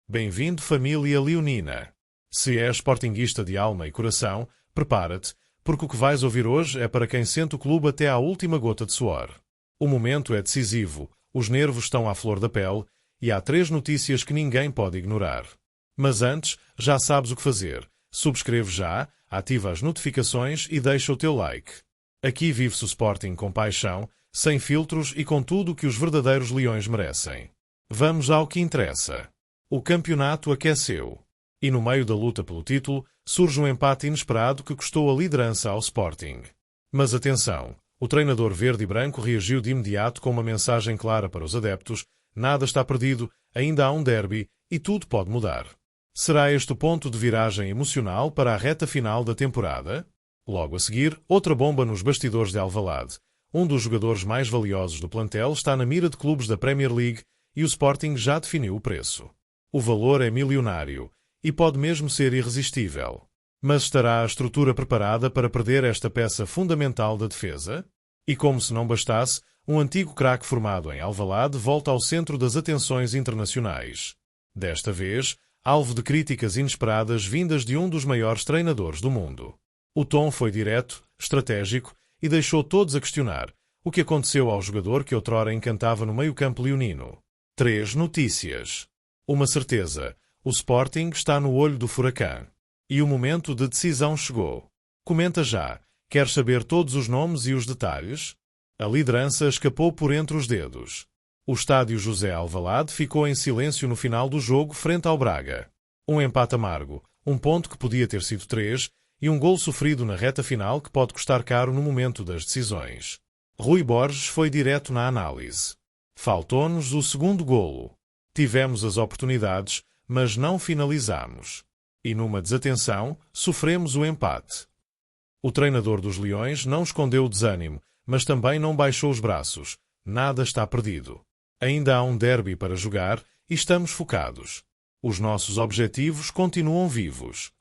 Bem-vindo, família leonina. Se és sportinguista de alma e coração, prepara-te, porque o que vais ouvir hoje é para quem sente o clube até à última gota de suor. O momento é decisivo, os nervos estão à flor da pele e há 3 notícias que ninguém pode ignorar. Mas antes, já sabes o que fazer. Subscreve já, ativa as notificações e deixa o teu like. Aqui vive-se o Sporting com paixão, sem filtros e com tudo o que os verdadeiros leões merecem. Vamos ao que interessa. O campeonato aqueceu. E no meio da luta pelo título, surge um empate inesperado que custou a liderança ao Sporting. Mas atenção, o treinador verde e branco reagiu de imediato com uma mensagem clara para os adeptos: nada está perdido, ainda há um derby e tudo pode mudar. Será este o ponto de viragem emocional para a reta final da temporada? Logo a seguir, outra bomba nos bastidores de Alvalade. Um dos jogadores mais valiosos do plantel está na mira de clubes da Premier League e o Sporting já definiu o preço. O valor é milionário e pode mesmo ser irresistível. Mas estará a estrutura preparada para perder esta peça fundamental da defesa? E como se não bastasse, um antigo craque formado em Alvalade volta ao centro das atenções internacionais. Desta vez, alvo de críticas inesperadas vindas de um dos maiores treinadores do mundo. O tom foi direto, estratégico e deixou todos a questionar o que aconteceu ao jogador que outrora encantava no meio-campo leonino. 3 notícias. Uma certeza, o Sporting está no olho do furacão. E o momento de decisão chegou. Comenta já, quer saber todos os nomes e os detalhes? A liderança escapou por entre os dedos. O estádio José Alvalade ficou em silêncio no final do jogo frente ao Braga. Um empate amargo, um ponto que podia ter sido 3 e um golo sofrido na reta final que pode custar caro no momento das decisões. Rui Borges foi direto na análise. Faltou-nos o segundo golo. Tivemos as oportunidades, mas não finalizamos. E numa desatenção, sofremos o empate. O treinador dos Leões não escondeu o desânimo, mas também não baixou os braços. Nada está perdido. Ainda há um derby para jogar e estamos focados. Os nossos objetivos continuam vivos.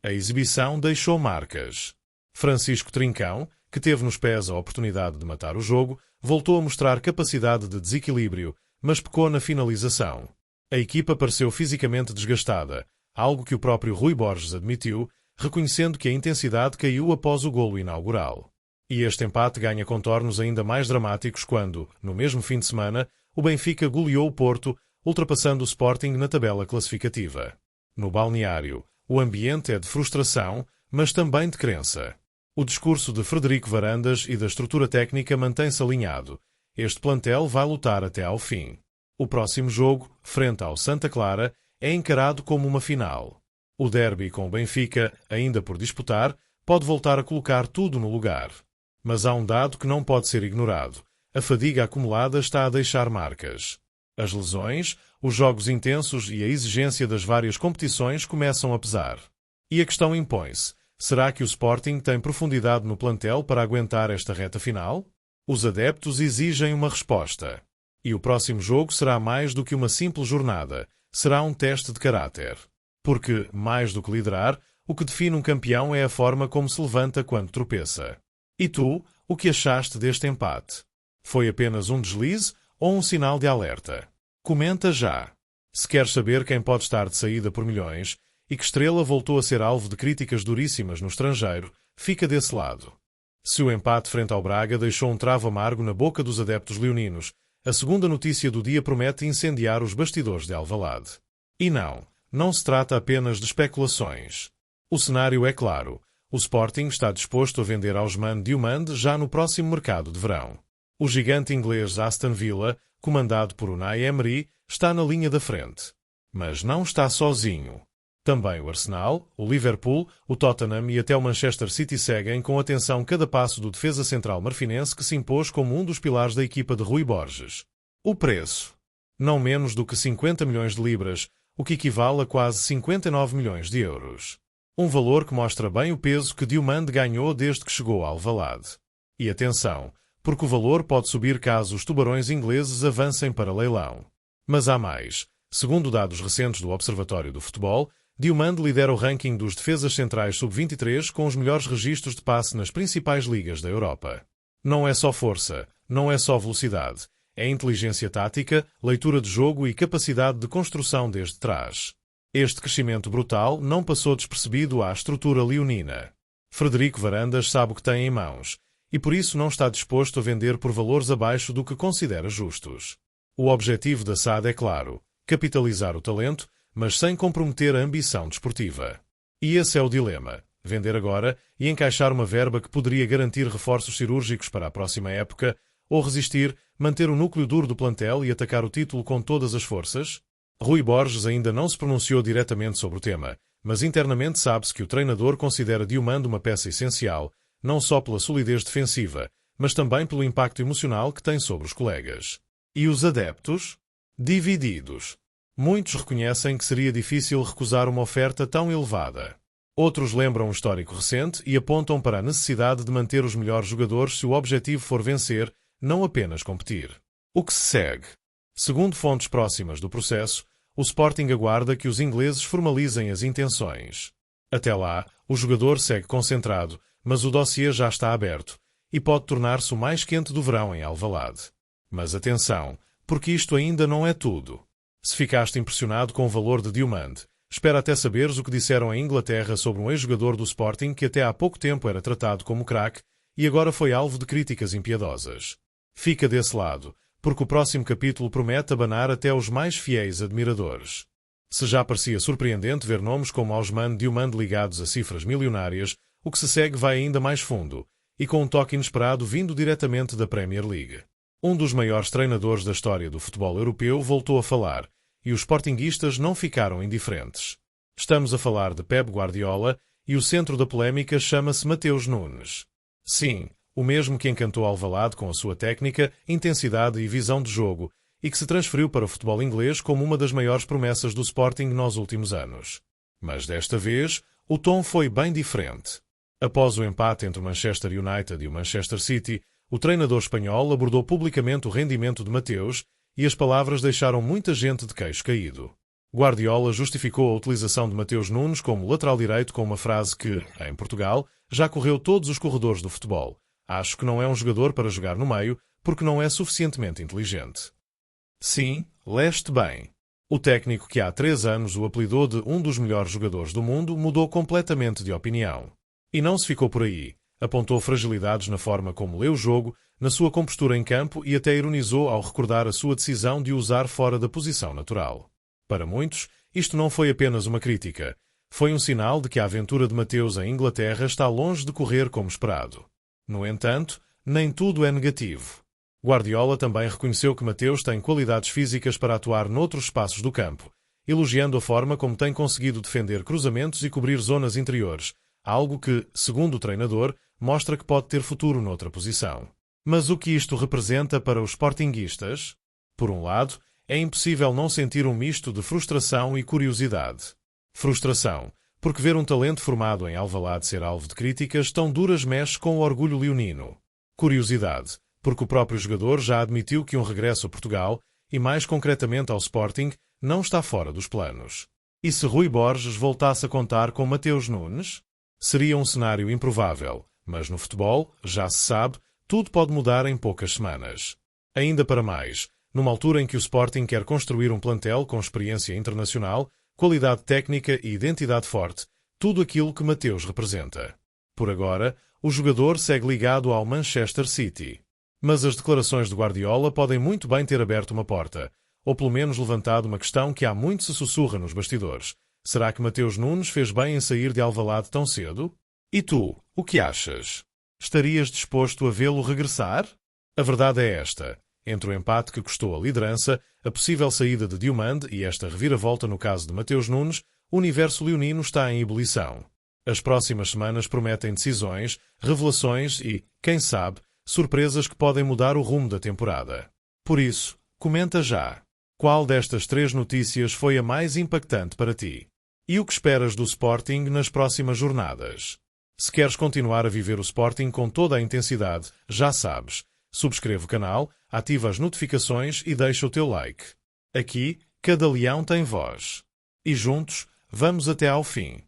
A exibição deixou marcas. Francisco Trincão, que teve nos pés a oportunidade de matar o jogo, voltou a mostrar capacidade de desequilíbrio, mas pecou na finalização. A equipa pareceu fisicamente desgastada, algo que o próprio Rui Borges admitiu, reconhecendo que a intensidade caiu após o golo inaugural. E este empate ganha contornos ainda mais dramáticos quando, no mesmo fim de semana, o Benfica goleou o Porto, ultrapassando o Sporting na tabela classificativa. No balneário, o ambiente é de frustração, mas também de crença. O discurso de Frederico Varandas e da estrutura técnica mantém-se alinhado. Este plantel vai lutar até ao fim. O próximo jogo, frente ao Santa Clara, é encarado como uma final. O derby com o Benfica, ainda por disputar, pode voltar a colocar tudo no lugar. Mas há um dado que não pode ser ignorado. A fadiga acumulada está a deixar marcas. As lesões, os jogos intensos e a exigência das várias competições começam a pesar. E a questão impõe-se. Será que o Sporting tem profundidade no plantel para aguentar esta reta final? Os adeptos exigem uma resposta. E o próximo jogo será mais do que uma simples jornada. Será um teste de caráter. Porque, mais do que liderar, o que define um campeão é a forma como se levanta quando tropeça. E tu, o que achaste deste empate? Foi apenas um deslize ou um sinal de alerta? Comenta já. Se queres saber quem pode estar de saída por milhões e que estrela voltou a ser alvo de críticas duríssimas no estrangeiro, fica desse lado. Se o empate frente ao Braga deixou um travo amargo na boca dos adeptos leoninos, a segunda notícia do dia promete incendiar os bastidores de Alvalade. E não se trata apenas de especulações. O cenário é claro. O Sporting está disposto a vender Ousmane Diomande já no próximo mercado de verão. O gigante inglês Aston Villa, comandado por Unai Emery, está na linha da frente. Mas não está sozinho. Também o Arsenal, o Liverpool, o Tottenham e até o Manchester City seguem com atenção cada passo do defesa central marfinense que se impôs como um dos pilares da equipa de Rui Borges. O preço? Não menos do que 50 milhões de libras, o que equivale a quase 59 milhões de euros. Um valor que mostra bem o peso que Diomande ganhou desde que chegou ao Alvalade. E atenção, porque o valor pode subir caso os tubarões ingleses avancem para leilão. Mas há mais. Segundo dados recentes do Observatório do Futebol, Diomande lidera o ranking dos defesas centrais sub-23 com os melhores registros de passe nas principais ligas da Europa. Não é só força, não é só velocidade, É inteligência tática, leitura de jogo e capacidade de construção desde trás. Este crescimento brutal não passou despercebido à estrutura leonina. Frederico Varandas sabe o que tem em mãos, e por isso não está disposto a vender por valores abaixo do que considera justos. O objetivo da SAD é claro: capitalizar o talento, mas sem comprometer a ambição desportiva. E esse é o dilema: vender agora e encaixar uma verba que poderia garantir reforços cirúrgicos para a próxima época, ou resistir, manter o núcleo duro do plantel e atacar o título com todas as forças? Rui Borges ainda não se pronunciou diretamente sobre o tema, mas internamente sabe-se que o treinador considera Diomande uma peça essencial, não só pela solidez defensiva, mas também pelo impacto emocional que tem sobre os colegas. E os adeptos? Divididos. Muitos reconhecem que seria difícil recusar uma oferta tão elevada. Outros lembram um histórico recente e apontam para a necessidade de manter os melhores jogadores se o objetivo for vencer, não apenas competir. O que se segue? Segundo fontes próximas do processo, o Sporting aguarda que os ingleses formalizem as intenções. Até lá, o jogador segue concentrado, mas o dossiê já está aberto e pode tornar-se o mais quente do verão em Alvalade. Mas atenção, porque isto ainda não é tudo. Se ficaste impressionado com o valor de Diomande, espera até saberes o que disseram em Inglaterra sobre um ex-jogador do Sporting que até há pouco tempo era tratado como craque e agora foi alvo de críticas impiedosas. Fica desse lado, porque o próximo capítulo promete abanar até os mais fiéis admiradores. Se já parecia surpreendente ver nomes como Ousmane Diomande ligados a cifras milionárias, o que se segue vai ainda mais fundo, e com um toque inesperado vindo diretamente da Premier League. Um dos maiores treinadores da história do futebol europeu voltou a falar, e os sportinguistas não ficaram indiferentes. Estamos a falar de Pep Guardiola, e o centro da polémica chama-se Mateus Nunes. Sim, o mesmo que encantou Alvalade com a sua técnica, intensidade e visão de jogo, e que se transferiu para o futebol inglês como uma das maiores promessas do Sporting nos últimos anos. Mas desta vez, o tom foi bem diferente. Após o empate entre o Manchester United e o Manchester City, o treinador espanhol abordou publicamente o rendimento de Mateus e as palavras deixaram muita gente de queixo caído. Guardiola justificou a utilização de Mateus Nunes como lateral direito com uma frase que, em Portugal, já correu todos os corredores do futebol. Acho que não é um jogador para jogar no meio porque não é suficientemente inteligente. Sim, leste bem. O técnico que há 3 anos o apelidou de um dos melhores jogadores do mundo mudou completamente de opinião. E não se ficou por aí. Apontou fragilidades na forma como lê o jogo, na sua compostura em campo e até ironizou ao recordar a sua decisão de o usar fora da posição natural. Para muitos, isto não foi apenas uma crítica. Foi um sinal de que a aventura de Mateus em Inglaterra está longe de correr como esperado. No entanto, nem tudo é negativo. Guardiola também reconheceu que Mateus tem qualidades físicas para atuar noutros espaços do campo, elogiando a forma como tem conseguido defender cruzamentos e cobrir zonas interiores, algo que, segundo o treinador, mostra que pode ter futuro noutra posição. Mas o que isto representa para os sportinguistas? Por um lado, é impossível não sentir um misto de frustração e curiosidade. Frustração, porque ver um talento formado em Alvalade ser alvo de críticas tão duras mexe com o orgulho leonino. Curiosidade, porque o próprio jogador já admitiu que um regresso a Portugal, e mais concretamente ao Sporting, não está fora dos planos. E se Rui Borges voltasse a contar com Mateus Nunes? Seria um cenário improvável, mas no futebol, já se sabe, tudo pode mudar em poucas semanas. Ainda para mais, numa altura em que o Sporting quer construir um plantel com experiência internacional, qualidade técnica e identidade forte, tudo aquilo que Mateus representa. Por agora, o jogador segue ligado ao Manchester City. Mas as declarações de Guardiola podem muito bem ter aberto uma porta, ou pelo menos levantado uma questão que há muito se sussurra nos bastidores. Será que Mateus Nunes fez bem em sair de Alvalade tão cedo? E tu, o que achas? Estarias disposto a vê-lo regressar? A verdade é esta. Entre o empate que custou a liderança, a possível saída de Diomande e esta reviravolta no caso de Mateus Nunes, o universo leonino está em ebulição. As próximas semanas prometem decisões, revelações e, quem sabe, surpresas que podem mudar o rumo da temporada. Por isso, comenta já. Qual destas 3 notícias foi a mais impactante para ti? E o que esperas do Sporting nas próximas jornadas? Se queres continuar a viver o Sporting com toda a intensidade, já sabes. Subscreve o canal, ativa as notificações e deixa o teu like. Aqui, cada leão tem voz. E juntos, vamos até ao fim.